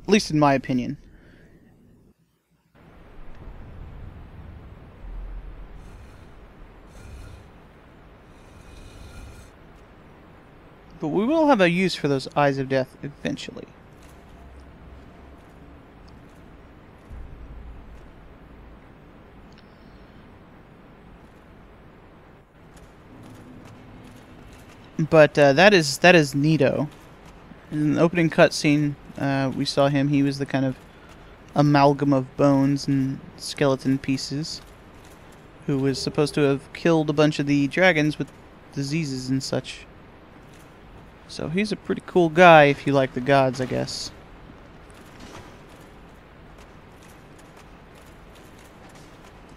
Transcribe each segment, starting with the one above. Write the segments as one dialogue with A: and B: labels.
A: At least in my opinion. But we will have a use for those Eyes of Death eventually. But that is Nito. In the opening cutscene, we saw him. He was the kind of amalgam of bones and skeleton pieces, who was supposed to have killed a bunch of the dragons with diseases and such. So he's a pretty cool guy if you like the gods, I guess.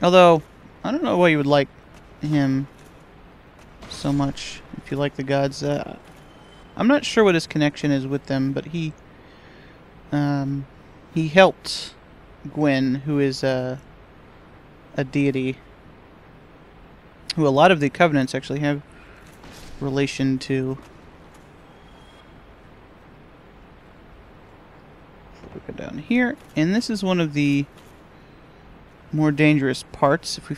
A: Although, I don't know why you would like him so much if you like the gods. I'm not sure what his connection is with them, but he helped Gwen, who is a deity, who a lot of the covenants actually have relation to. We'll go down here, and this is one of the more dangerous parts. If we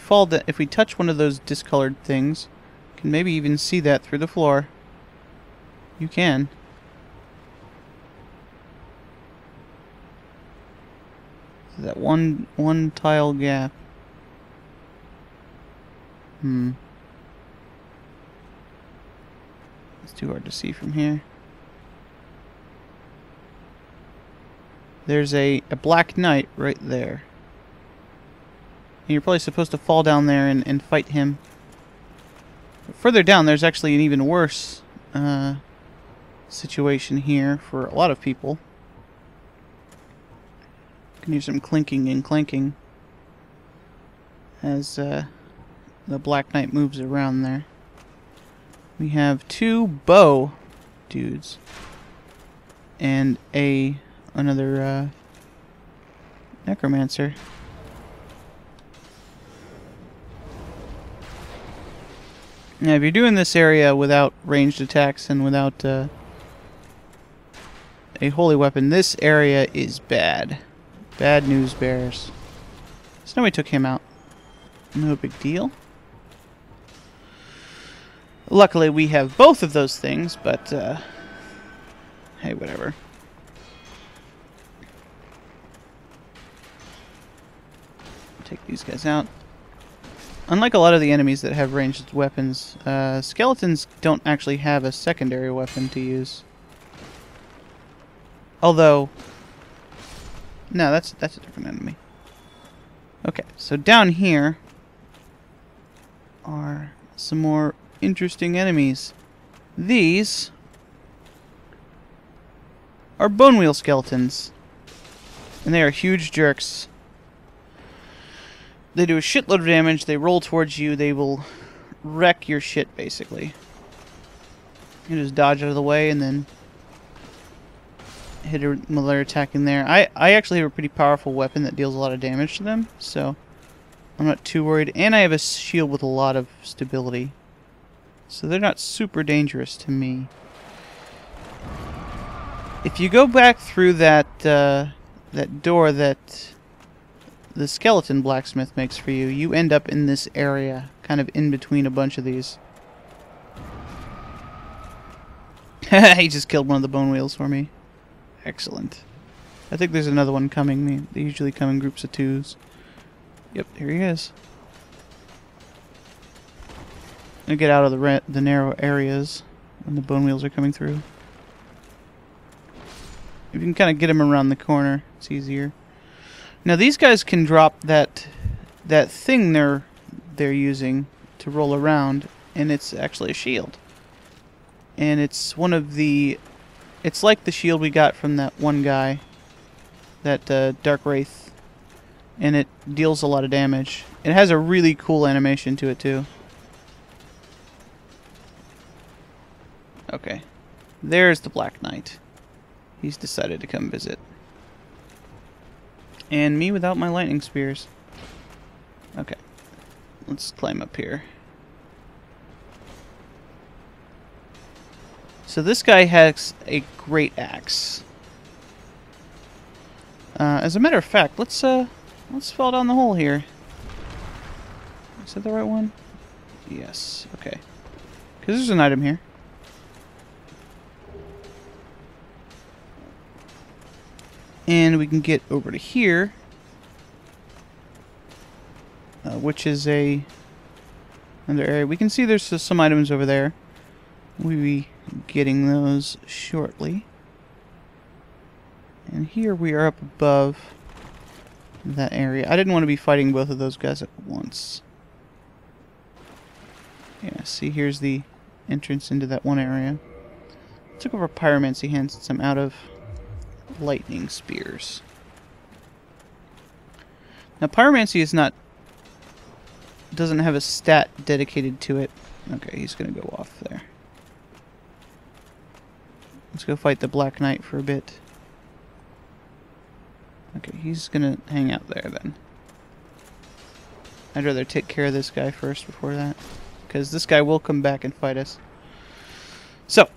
A: if we touch one of those discolored things, you can maybe even see that through the floor. You can. That one tile gap. It's too hard to see from here. There's a black knight right there. And you're probably supposed to fall down there and fight him. But further down, there's actually an even worse situation here for a lot of people. You can hear some clinking and clanking as the Black Knight moves around there. We have two bow dudes and another necromancer. Now, if you're doing this area without ranged attacks and without a holy weapon, this area is bad. Bad news bears. So now we took him out. No big deal. Luckily, we have both of those things, but hey, whatever. Take these guys out. Unlike a lot of the enemies that have ranged weapons, skeletons don't actually have a secondary weapon to use. Although, no, that's a different enemy. Okay, so down here are some more interesting enemies. These are bone wheel skeletons, and they are huge jerks. They do a shitload of damage, they roll towards you, they will wreck your shit, basically. You just dodge out of the way and then hit her while they're attacking there. I actually have a pretty powerful weapon that deals a lot of damage to them, so I'm not too worried. And I have a shield with a lot of stability, so they're not super dangerous to me. If you go back through that door that the skeleton blacksmith makes for you, you end up in this area, kind of in between a bunch of these. He just killed one of the bone wheels for me. Excellent. I think there's another one coming. They usually come in groups of twos. Yep, here he is. And get out of the narrow areas when the bone wheels are coming through. If you can kind of get him around the corner, it's easier. Now these guys can drop that thing they're using to roll around, and it's actually a shield. And it's one of the... It's like the shield we got from that one guy, that Dark Wraith, and it deals a lot of damage. It has a really cool animation to it too. Okay, there's the Black Knight. He's decided to come visit. And me without my lightning spears. Okay, let's climb up here. So this guy has a great axe. As a matter of fact, let's fall down the hole here. Is that the right one? Yes. Okay. Because there's an item here. And we can get over to here, which is another area. We can see there's some items over there. We'll be getting those shortly. And here we are up above that area. I didn't want to be fighting both of those guys at once. Yeah, see, here's the entrance into that one area. Took over pyromancy hand since I'm out of lightning spears. Now, pyromancy doesn't have a stat dedicated to it. Okay, he's gonna go off there. Let's go fight the Black Knight for a bit. Okay, he's gonna hang out there then. I'd rather take care of this guy first before that, because this guy will come back and fight us. So,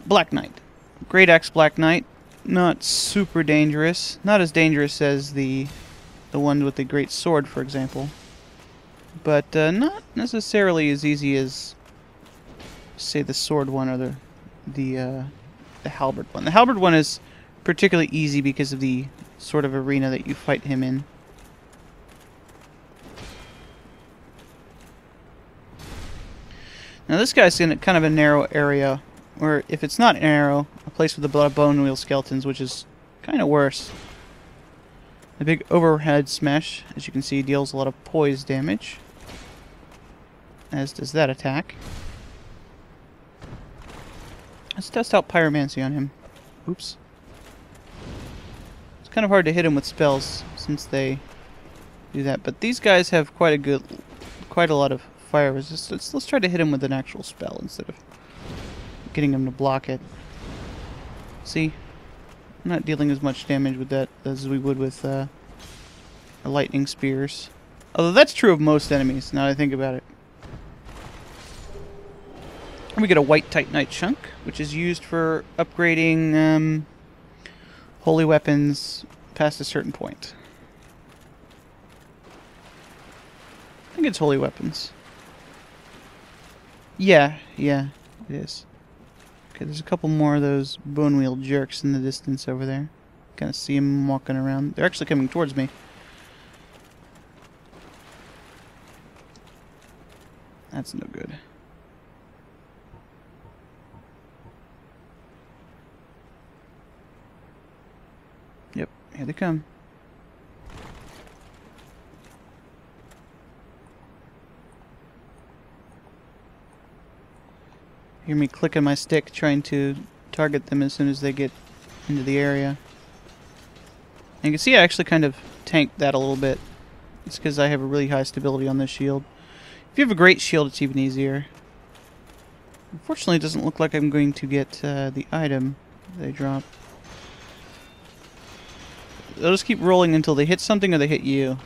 A: Black Knight. Great Axe Black Knight. Not super dangerous. Not as dangerous as the one with the great sword, for example. But not necessarily as easy as, say, the sword one or the halberd one. The halberd one is particularly easy because of the sort of arena that you fight him in. Now this guy's in kind of a narrow area, or if it's not narrow, a place with a lot of bone wheel skeletons, which is kind of worse. The big overhead smash, as you can see, deals a lot of poise damage, as does that attack. Let's test out pyromancy on him. Oops. It's kind of hard to hit him with spells since they do that, but these guys have quite a lot of fire resistance. Let's try to hit him with an actual spell instead of getting him to block it. See? I'm not dealing as much damage with that as we would with lightning spears. Although that's true of most enemies, now that I think about it. And we get a white Titanite chunk, which is used for upgrading holy weapons past a certain point. I think it's holy weapons. Yeah, it is. Okay, there's a couple more of those bone wheel jerks in the distance over there. Kind of see them walking around. They're actually coming towards me. That's no good. Yep, here they come. Hear me clicking my stick trying to target them as soon as they get into the area. And you can see I actually kind of tanked that a little bit. It's because I have a really high stability on this shield. If you have a great shield, it's even easier. Unfortunately, it doesn't look like I'm going to get the item they drop. They'll just keep rolling until they hit something or they hit you.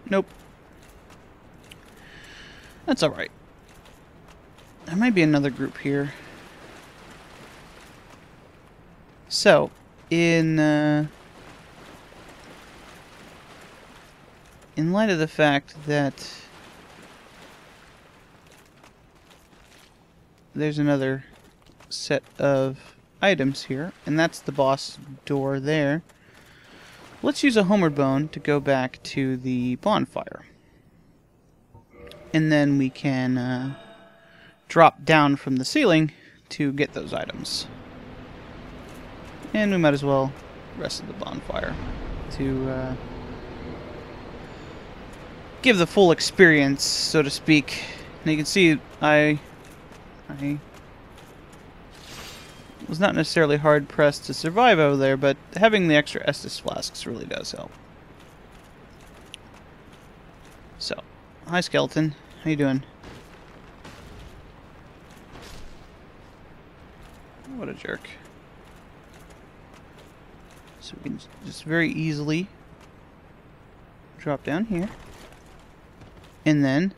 A: Nope. That's alright. There might be another group here. So, in light of the fact that there's another set of items here, and that's the boss door there, let's use a homeward bone to go back to the bonfire. And then we can drop down from the ceiling to get those items. And we might as well rest at the bonfire to give the full experience, so to speak. And you can see I was not necessarily hard-pressed to survive over there, but having the extra Estus flasks really does help. So, hi skeleton, how you doing? What a jerk. So we can just very easily drop down here. And then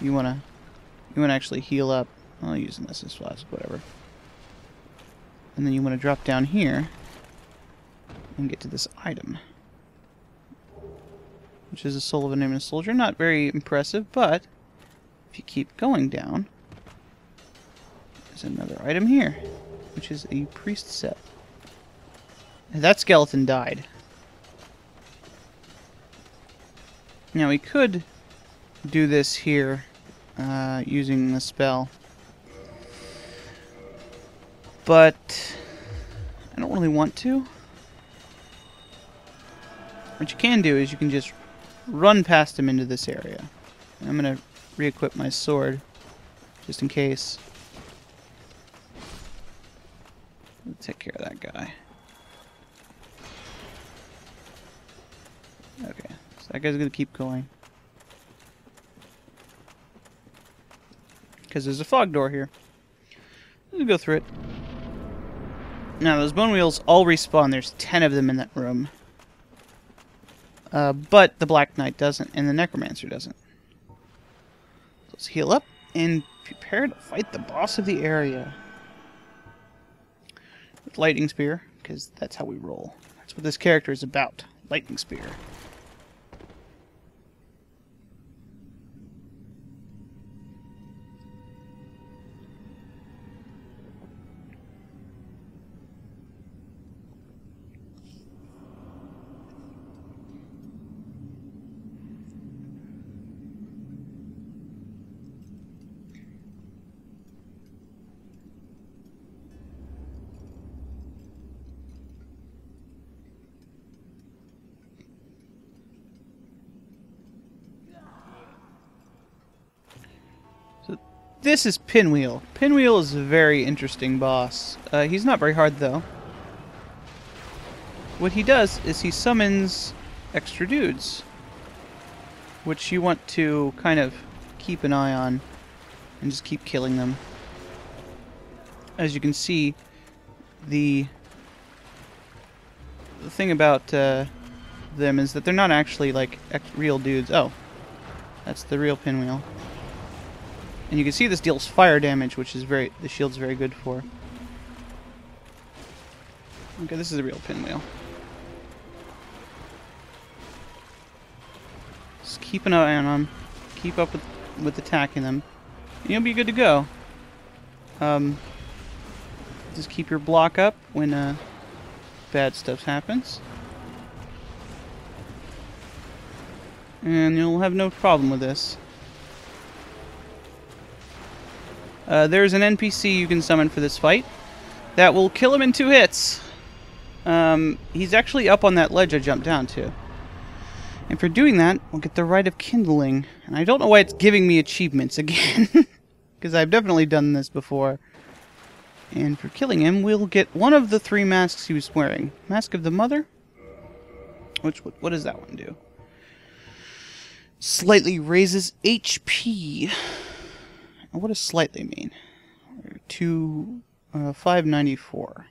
A: you wanna actually heal up. I'll use an Estus flask, whatever. And then you want to drop down here and get to this item, which is a soul of a nameless soldier. Not very impressive, but if you keep going down, there's another item here, which is a priest set. And that skeleton died. Now we could do this here using the spell, but I don't really want to. What you can do is you can just run past him into this area. I'm going to re-equip my sword, just in case. Let's take care of that guy. Okay, so that guy's going to keep going. Because there's a fog door here. Let's go through it. Now, those bone wheels all respawn. There's 10 of them in that room. But the Black Knight doesn't, and the Necromancer doesn't. Let's heal up and prepare to fight the boss of the area. With Lightning Spear, because that's how we roll. That's what this character is about. Lightning Spear. This is Pinwheel. Pinwheel is a very interesting boss. He's not very hard, though. What he does is he summons extra dudes, which you want to kind of keep an eye on and just keep killing them. As you can see, the thing about them is that they're not actually like real dudes. Oh, that's the real Pinwheel. And you can see this deals fire damage, which is the shield's very good for. Okay, this is a real Pinwheel. Just keep an eye on them. Keep up with attacking them. And you'll be good to go. Just keep your block up when bad stuff happens. And you'll have no problem with this. There's an NPC you can summon for this fight that will kill him in 2 hits. He's actually up on that ledge I jumped down to. And for doing that, we'll get the Rite of Kindling. And I don't know why it's giving me achievements again, because I've definitely done this before. And for killing him, we'll get one of the 3 masks he was wearing. Mask of the Mother? What does that one do? Slightly raises HP. What does slightly mean? 594.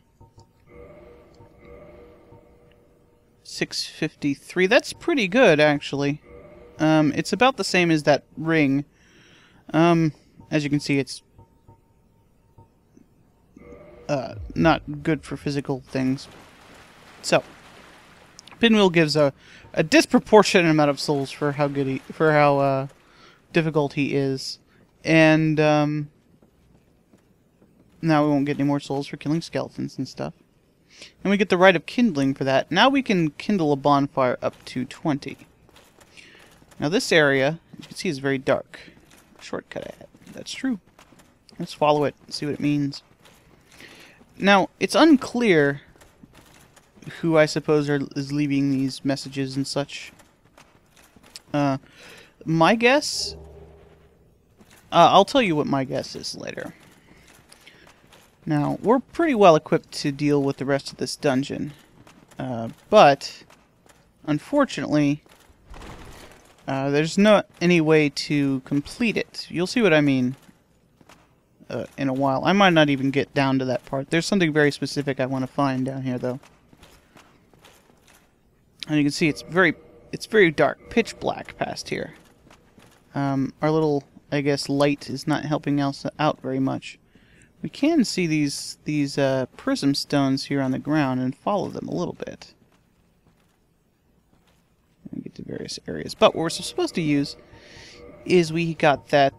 A: 653. That's pretty good, actually. It's about the same as that ring. As you can see, it's not good for physical things. So, Pinwheel gives a disproportionate amount of souls for how good how difficult he is. And now we won't get any more souls for killing skeletons and stuff. And we get the Rite of Kindling for that. Now we can kindle a bonfire up to 20. Now this area, as you can see, is very dark. Shortcut ahead. That's true. Let's follow it and see what it means. Now, it's unclear who I suppose is leaving these messages and such. My guess... I'll tell you what my guess is later. Now, we're pretty well equipped to deal with the rest of this dungeon. But, unfortunately, there's not any way to complete it. You'll see what I mean in a while. I might not even get down to that part. There's something very specific I want to find down here, though. And you can see it's very dark, pitch black past here. Our little... I guess light is not helping us out very much. We can see these prism stones here on the ground and follow them a little bit. And get to various areas. But what we're supposed to use is we got that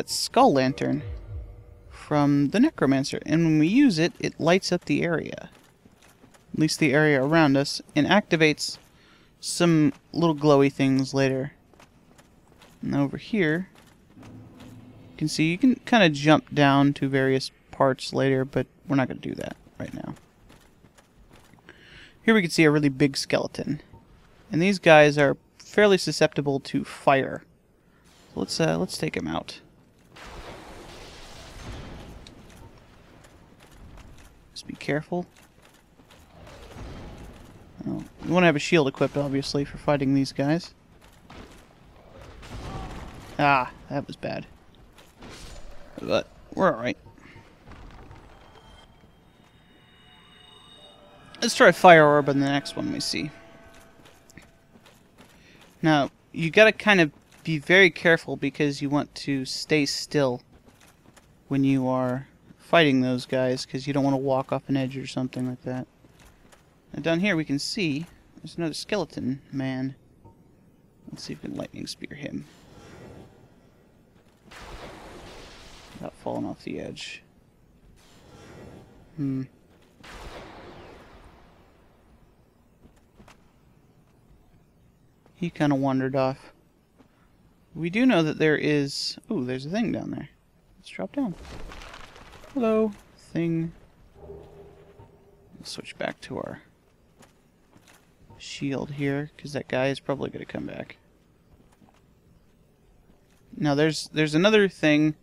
A: skull lantern from the necromancer, and when we use it, it lights up the area, at least the area around us, and activates some little glowy things later. And over here, you can see you can kind of jump down to various parts later, but we're not going to do that right now. Here we can see a really big skeleton, and these guys are fairly susceptible to fire. So let's take him out. Just be careful. Oh, you want to have a shield equipped, obviously, for fighting these guys. Ah, that was bad. But we're alright. Let's try Fire Orb on the next one we see. Now, you gotta kind of be very careful because you want to stay still when you are fighting those guys, because you don't want to walk off an edge or something like that. Now down here we can see there's another skeleton man. Let's see if we can lightning spear him without falling off the edge. He kind of wandered off. We do know that there is... Ooh, there's a thing down there. Let's drop down. Hello, thing. Let's switch back to our shield here, because that guy is probably going to come back. Now, there's another thing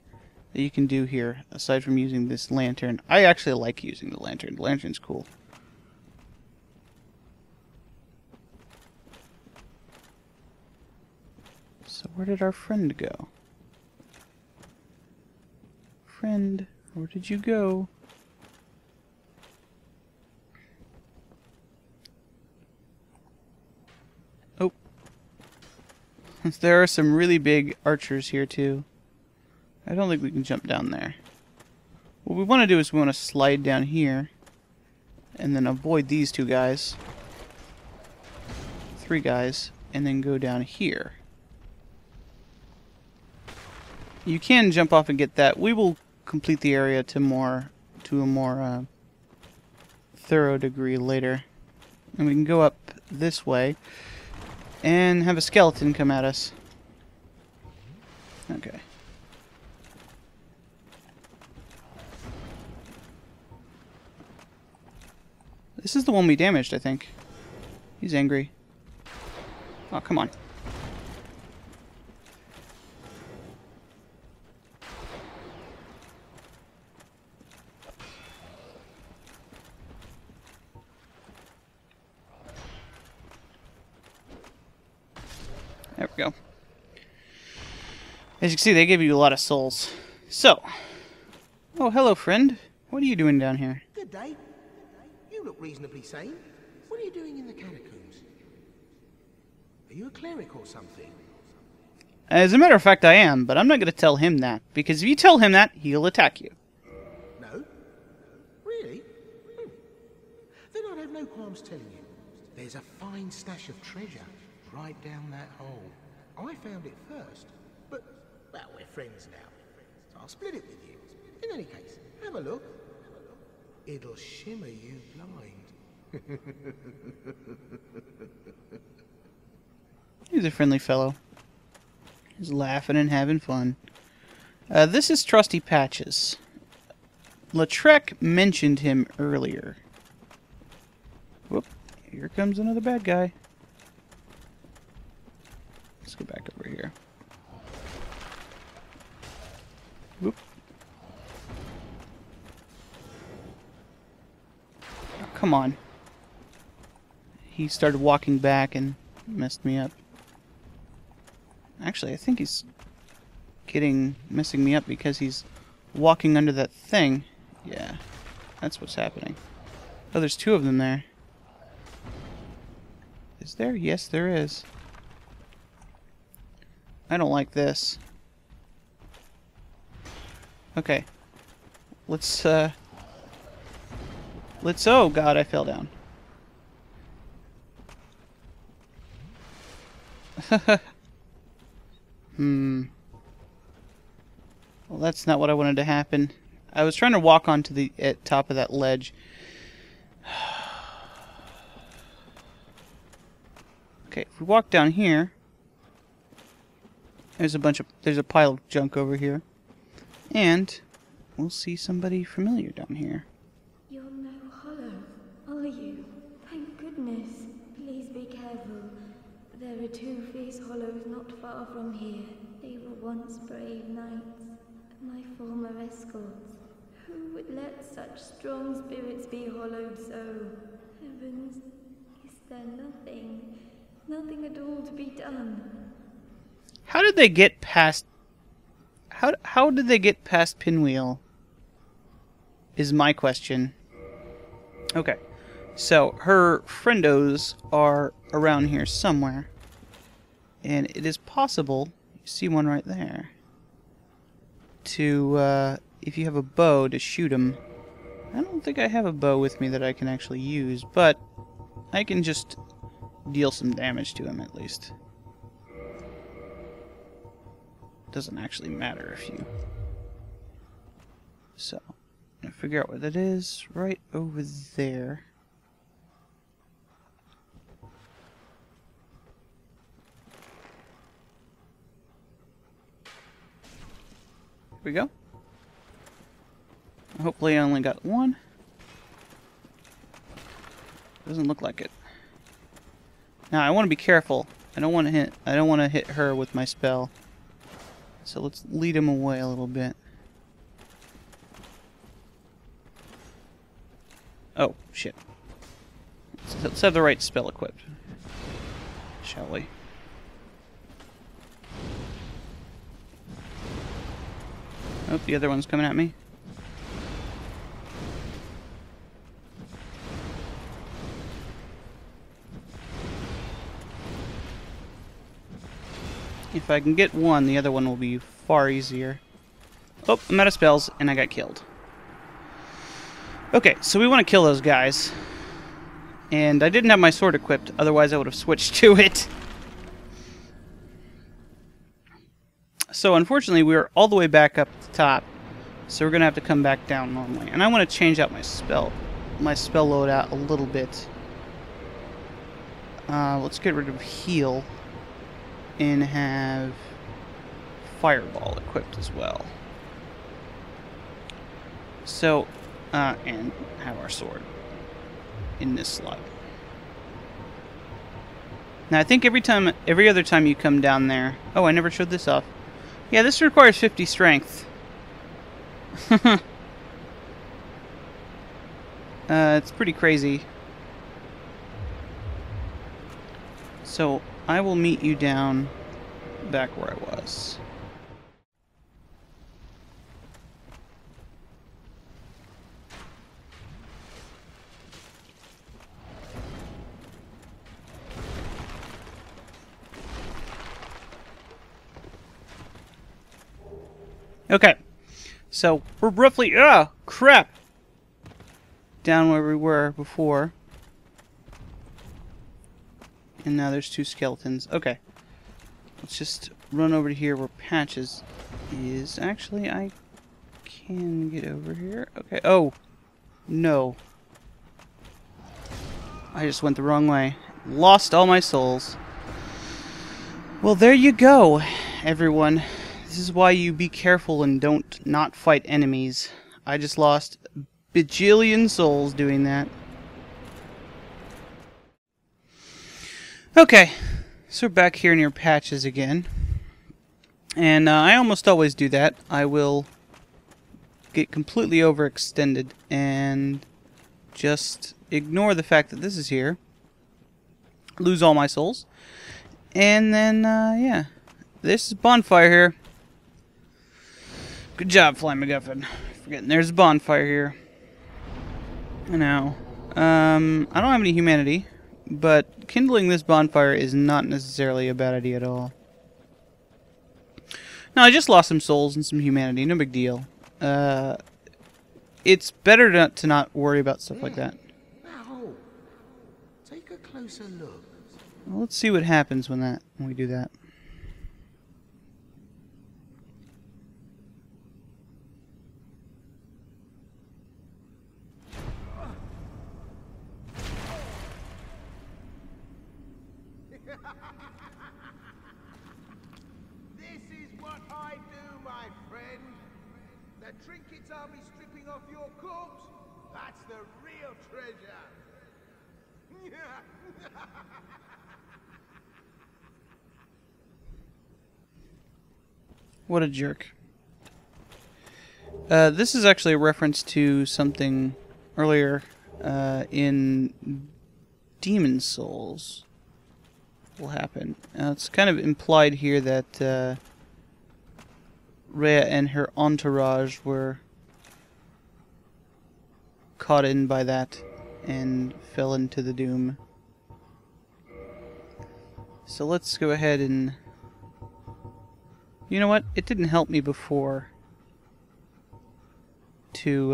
A: that you can do here, aside from using this lantern. I actually like using the lantern. The lantern's cool. So where did our friend go? Friend, where did you go? Oh. There are some really big archers here too. I don't think we can jump down there. What we want to do is we want to slide down here and then avoid these two guys. 3 guys, and then go down here. You can jump off and get that. We will complete the area to a more thorough degree later. And we can go up this way and have a skeleton come at us. Okay. This is the one we damaged, I think. He's angry. Oh, come on. There we go. As you can see, they give you a lot of souls. So. Oh, hello, friend. What are you doing down here?
B: Good day. You look reasonably sane. What are you doing in the catacombs? Are you a cleric or something?
A: As a matter of fact, I am, but I'm not going to tell him that. Because if you tell him that, he'll attack you.
B: No? Really? Then I'd have no qualms telling you. There's a fine stash of treasure right down that hole. I found it first, but, well, we're friends now, so I'll split it with you. In any case, have a look. It'll shimmer you blind.
A: He's a friendly fellow. He's laughing and having fun. This is Trusty Patches. Lautrec mentioned him earlier. Whoop, here comes another bad guy. Let's go back over here. Whoop. Oh, come on. He started walking back and messed me up. Actually, I think he's messing me up because he's walking under that thing. Yeah, that's what's happening. Oh, there's 2 of them there. Is there? Yes, there is. I don't like this. Okay. Let's, oh god, I fell down. Well, that's not what I wanted to happen. I was trying to walk onto the top of that ledge. Okay, if we walk down here, there's a pile of junk over here. And we'll see somebody familiar down here.
C: You're no hollow, are you? Thank goodness. Please be careful. There are 2 fierce hollows not far from here. They were once brave knights, my former escorts. Who would let such strong spirits be hollowed so? Heavens, is there nothing at all to be done?
A: How did they get past... How did they get past Pinwheel? Is my question. Okay. So, her friendos are around here somewhere. And it is possible, you see one right there, to, if you have a bow, to shoot him. I don't think I have a bow with me that I can actually use, but I can just deal some damage to him at least. Doesn't actually matter if you... So, I'm gonna figure out where that is. Right over there. Here we go. Hopefully I only got one. Doesn't look like it. Now I want to be careful. I don't want to hit her with my spell. So let's lead him away a little bit. Oh, shit. Let's have the right spell equipped. Shall we? Oh, the other one's coming at me. If I can get one, the other one will be far easier. Oh, I'm out of spells, and I got killed. Okay, so we want to kill those guys. And I didn't have my sword equipped, otherwise I would have switched to it. So unfortunately, we're all the way back up at the top. So we're going to have to come back down normally. And I want to change out my spell loadout a little bit. Let's get rid of heal. And have fireball equipped as well. So, and have our sword in this slot. Now I think every other time you come down there... Oh, I never showed this off. Yeah, this requires 50 strength. It's pretty crazy. So, I will meet you down back where I was. Okay, so we're roughly, crap, down where we were before. And now there's 2 skeletons. Okay, let's just run over to here where Patches is. Actually, I can get over here. Okay, oh, no. I just went the wrong way. Lost all my souls. Well, there you go, everyone. This is why you be careful and don't not fight enemies. I just lost a bajillion souls doing that. Okay, so we're back here near Patches again. And I almost always do that. I will get completely overextended and just ignore the fact that this is here. Lose all my souls. And then, yeah. This is bonfire here. Good job, Fly MacGuffin. Forgetting there's a bonfire here. I know. I don't have any humanity, but kindling this bonfire is not necessarily a bad idea at all. Now, I just lost some souls and some humanity, no big deal. It's better to not worry about stuff like that.
B: That hole. Take a closer look.
A: Well, let's see what happens when we do that.
B: This is what I do, my friend. The trinkets I'll be stripping off your corpse, that's the real treasure.
A: What a jerk. This is actually a reference to something earlier in Demon Souls will happen. It's kind of implied here that Rhea and her entourage were caught in by that and fell into the doom. So let's go ahead and... You know what? It didn't help me before to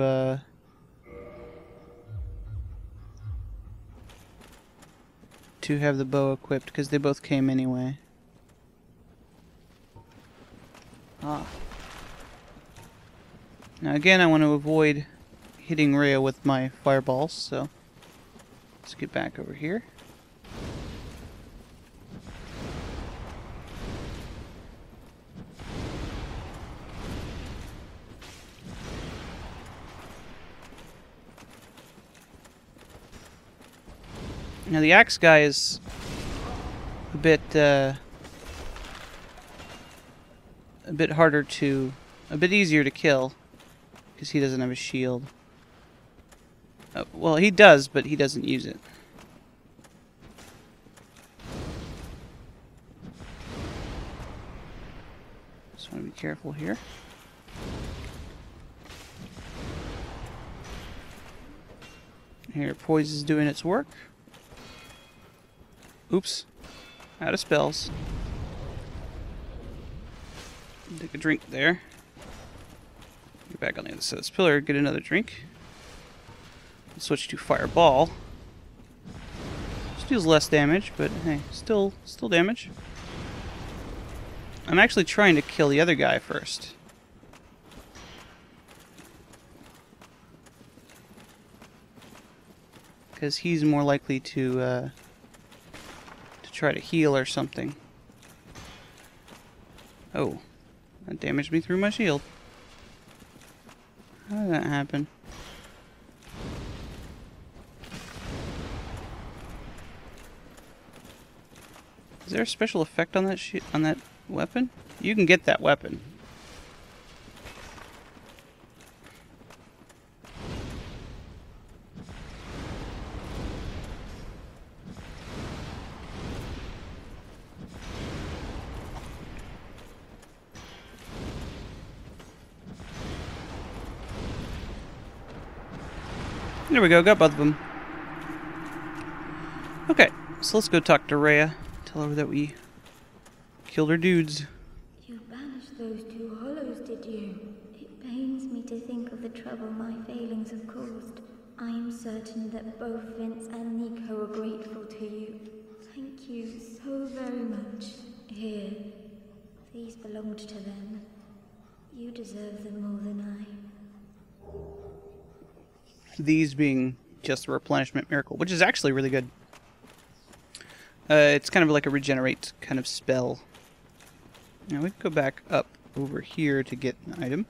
A: have the bow equipped, because they both came anyway. Ah. Now again, I want to avoid hitting Rhea with my fireballs, so let's get back over here. Now the axe guy is a bit harder to, a bit easier to kill, because he doesn't have a shield. Well, he does, but he doesn't use it. Just want to be careful here. Here, poise is doing its work. Oops. Out of spells. Take a drink there. Get back on the other side of this pillar, get another drink. Switch to fireball. Just deals less damage, but hey, still damage. I'm actually trying to kill the other guy first. Because he's more likely to try to heal or something. Oh, that damaged me through my shield. How did that happen? Is there a special effect on that weapon? You can get that weapon. There we go, got both of them. Okay, so let's go talk to Rhea. Tell her that we killed her dudes.
C: You banished those two hollows, did you? It pains me to think of the trouble my failings have caused. I am certain that both Vince and Nico are grateful to you. Thank you so very much. Here, these belonged to them. You deserve them more than I.
A: These being just a replenishment miracle, which is actually really good. It's kind of like a regenerate kind of spell. Now we can go back up over here to get an item.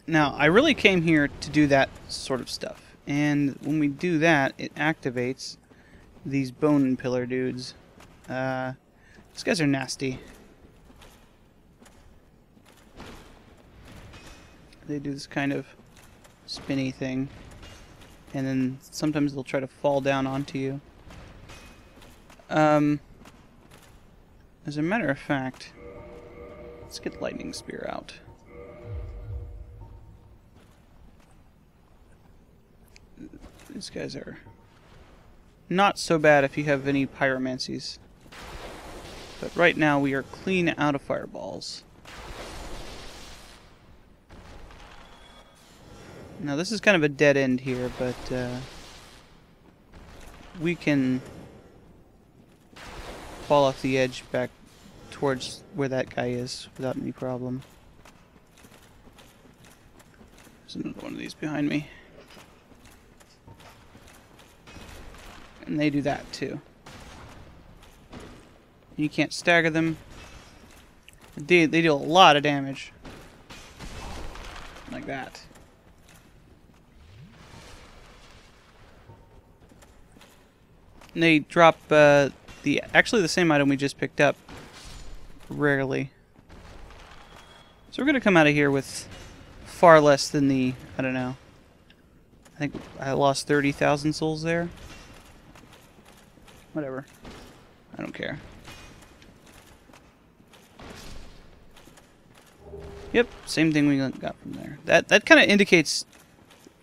A: Now, I really came here to do that sort of stuff. And when we do that, it activates these bone pillar dudes. These guys are nasty. They do this kind of spinny thing, and then sometimes they'll try to fall down onto you. As a matter of fact, let's get Lightning Spear out. These guys are not so bad if you have any pyromancies, but right now we are clean out of fireballs. Now this is kind of a dead end here, but we can fall off the edge back towards where that guy is without any problem. There's another one of these behind me. And they do that too. You can't stagger them. They do a lot of damage. Like that. And they drop actually the same item we just picked up. Rarely. So we're going to come out of here with far less than the, I don't know. I think I lost 30,000 souls there. Whatever. I don't care. Yep, same thing we got from there. That kind of indicates,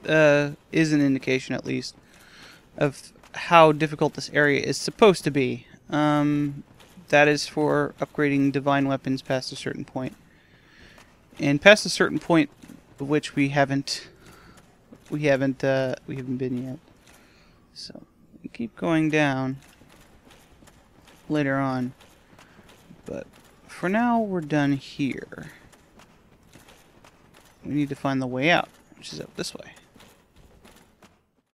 A: is an indication at least, of how difficult this area is supposed to be. That is for upgrading divine weapons past a certain point. And past a certain point, which we haven't been yet. So we keep going down later on. But for now, we're done here. We need to find the way out, which is up this way.